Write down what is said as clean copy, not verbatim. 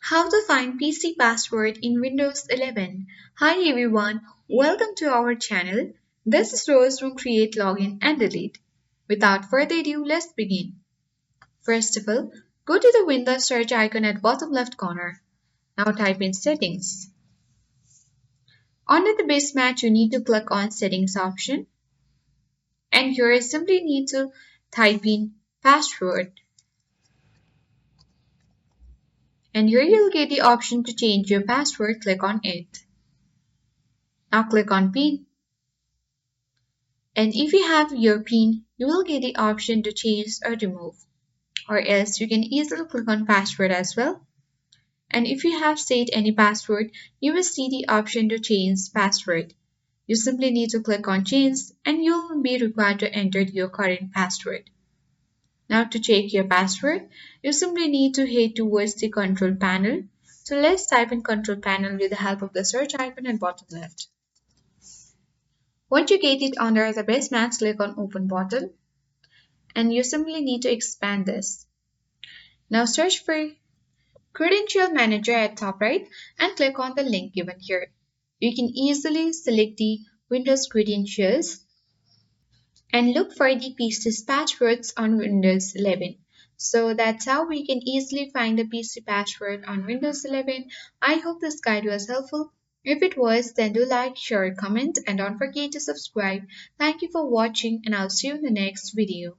How to find PC password in Windows 11. Hi everyone, welcome to our channel. This is Rose from Create Login and Delete. Without further ado, let's begin. First of all, go to the Windows search icon at bottom left corner. Now type in Settings. Under the base match, you need to click on Settings option. And here you simply need to type in Password. And here you'll get the option to change your password. Click on it. Now click on PIN. And if you have your PIN, you will get the option to change or remove. Or else you can easily click on password as well. And if you have set any password, you will see the option to change password. You simply need to click on change and you will be required to enter your current password. Now to check your password, you simply need to head towards the control panel. So let's type in control panel with the help of the search icon at bottom left. Once you get it under the base match, click on open button and you simply need to expand this. Now search for Credential Manager at top right and click on the link given here. You can easily select the Windows credentials and look for the PC's passwords on Windows 11. So that's how we can easily find the PC password on Windows 11. I hope this guide was helpful. If it was, then do like, share, comment, and don't forget to subscribe. Thank you for watching, and I'll see you in the next video.